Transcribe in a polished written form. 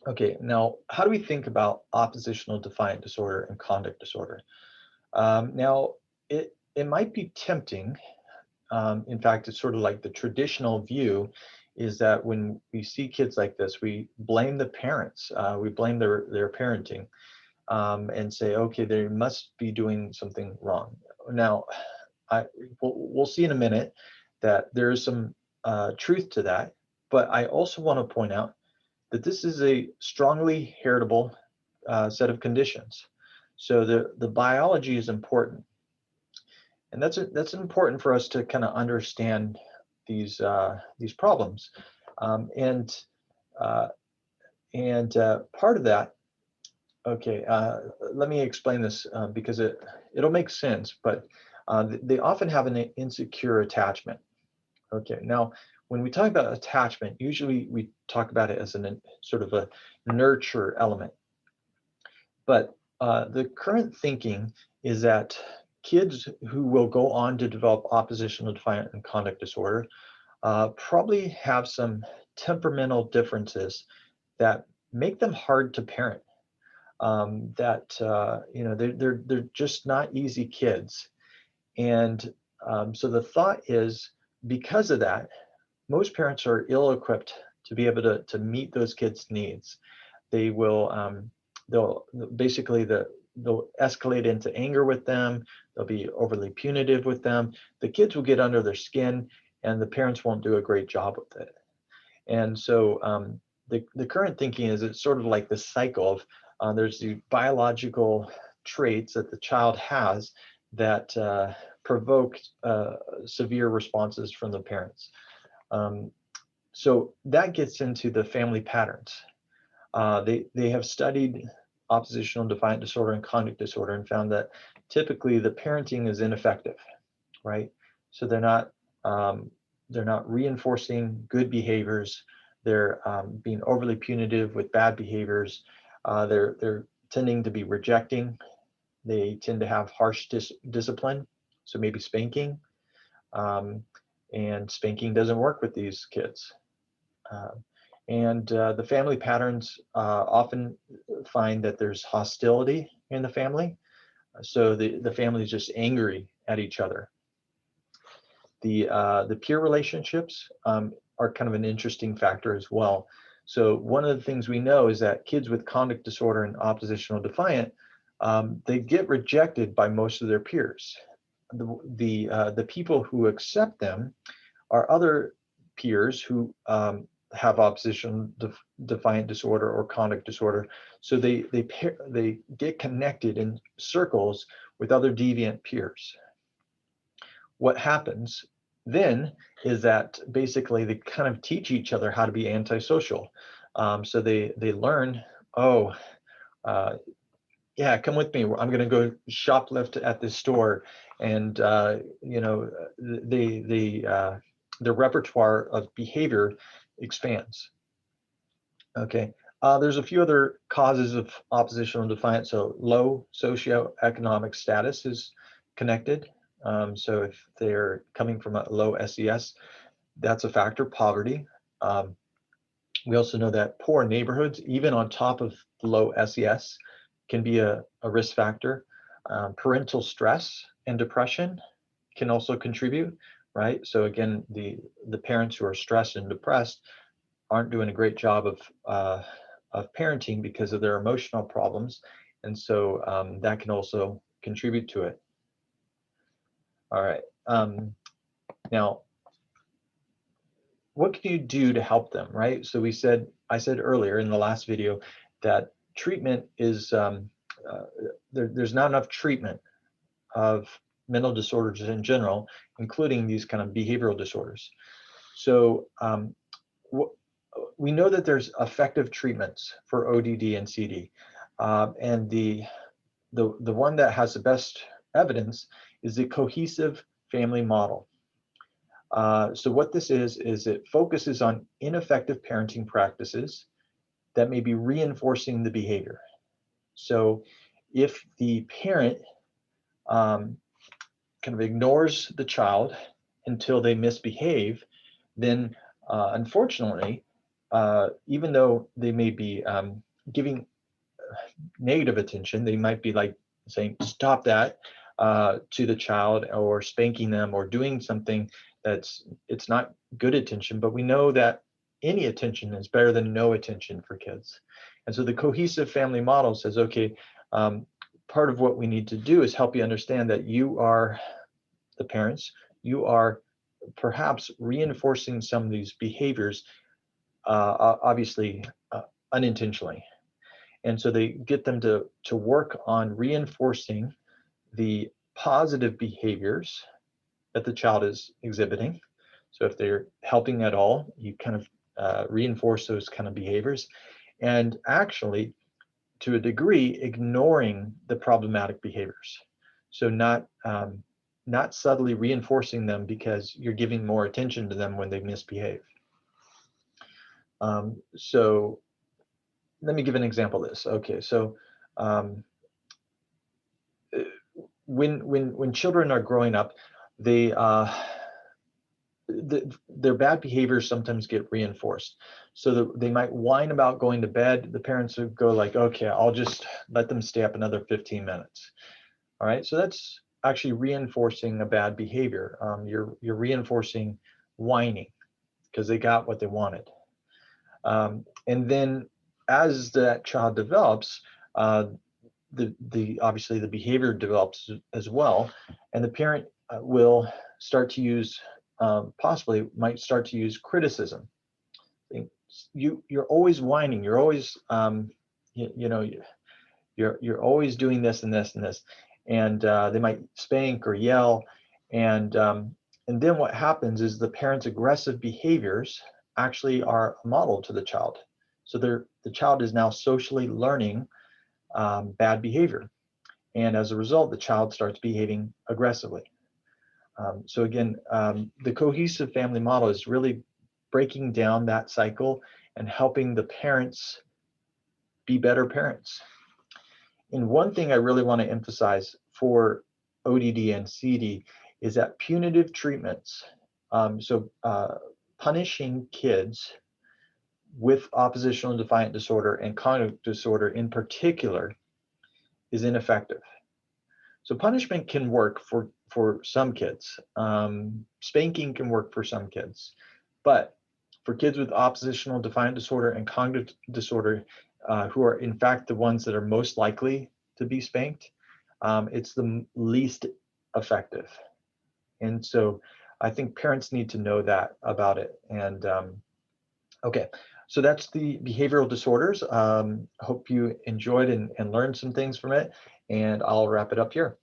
Okay, now how do we think about oppositional defiant disorder and conduct disorder? Now, it might be tempting. In fact, it's sort of like the traditional view is that when we see kids like this, we blame the parents, we blame their parenting, and say, okay, they must be doing something wrong. Now, I we'll see in a minute that there is some truth to that, but I also want to point out that this is a strongly heritable set of conditions. So the biology is important, and that's important for us to kind of understand these problems, um, and uh, and part of that. Okay, let me explain this because it'll make sense, but they often have an insecure attachment. Okay, now when we talk about attachment, usually we talk about it as an sort of a nurture element. But the current thinking is that kids who will go on to develop oppositional defiant and conduct disorder probably have some temperamental differences that make them hard to parent. That they're just not easy kids, and so the thought is because of that, most parents are ill-equipped to be able to meet those kids' needs. They will they'll basically they'll escalate into anger with them. They'll be overly punitive with them. The kids will get under their skin, and the parents won't do a great job with it. And so the current thinking is it's sort of like this cycle of there's the biological traits that the child has that provoke severe responses from the parents. Um, so that gets into the family patterns. They have studied oppositional defiant disorder and conduct disorder and found that typically the parenting is ineffective, right? So um, they're not reinforcing good behaviors. They're being overly punitive with bad behaviors. They're tending to be rejecting. They tend to have harsh discipline, so maybe spanking. Um, and spanking doesn't work with these kids. Uh, and the family patterns often find that there's hostility in the family. So the family is just angry at each other. The peer relationships are kind of an interesting factor as well. So one of the things we know is that kids with conduct disorder and oppositional defiant, they get rejected by most of their peers. The people who accept them are other peers who have opposition defiant disorder or conduct disorder. So they get connected in circles with other deviant peers. What happens then is that basically they kind of teach each other how to be antisocial. So they learn, oh, uh, yeah, come with me. I'm going to go shoplift at this store, and the repertoire of behavior expands. Okay. There's a few other causes of oppositional defiance. So low socioeconomic status is connected. So if they're coming from a low SES, that's a factor. Poverty. Um, we also know that poor neighborhoods, even on top of low SES, can be a risk factor. Parental stress and depression can also contribute, right? So again, the parents who are stressed and depressed aren't doing a great job of parenting because of their emotional problems, and so that can also contribute to it. All right. Now, what can you do to help them, right? So I said earlier in the last video that treatment is uh, there's not enough treatment of mental disorders in general, including these kind of behavioral disorders. So we know that there's effective treatments for ODD and CD, and the one that has the best evidence is the cohesive family model. So what this is it focuses on ineffective parenting practices that may be reinforcing the behavior. So if the parent um, kind of ignores the child until they misbehave, then unfortunately, even though they may be giving negative attention, they might be like saying, stop that, to the child, or spanking them, or doing something it's not good attention, but we know that any attention is better than no attention for kids. And so the cohesive family model says, okay, part of what we need to do is help you understand that you are the parents, you are perhaps reinforcing some of these behaviors, obviously unintentionally. And so they get them to work on reinforcing the positive behaviors that the child is exhibiting. So if they're helping at all, you kind of reinforce those kind of behaviors, and actually, to a degree, ignoring the problematic behaviors. So not subtly reinforcing them because you're giving more attention to them when they misbehave. So let me give an example of this. Okay, so um, when children are growing up, they their bad behaviors sometimes get reinforced. So they might whine about going to bed. The parents would go like, okay, I'll just let them stay up another 15 minutes. All right, so that's actually reinforcing a bad behavior. You're reinforcing whining because they got what they wanted. And then as that child develops, the obviously the behavior develops as well, and the parent will start to use, possibly might start to use criticism. You're always whining. You're always you're always doing this and this and this, and they might spank or yell, and then what happens is the parent's aggressive behaviors actually are a model to the child. So the child is now socially learning bad behavior, and as a result, the child starts behaving aggressively. So again, the cohesive family model is really breaking down that cycle and helping the parents be better parents. And one thing I really want to emphasize for ODD and CD is that punitive treatments, punishing kids with oppositional and defiant disorder and conduct disorder in particular, is ineffective. So punishment can work for some kids. Spanking can work for some kids, but for kids with oppositional defiant disorder and conduct disorder, who are in fact the ones that are most likely to be spanked, it's the least effective. And so I think parents need to know that about it. And okay, so that's the behavioral disorders. Hope you enjoyed and learned some things from it, and I'll wrap it up here.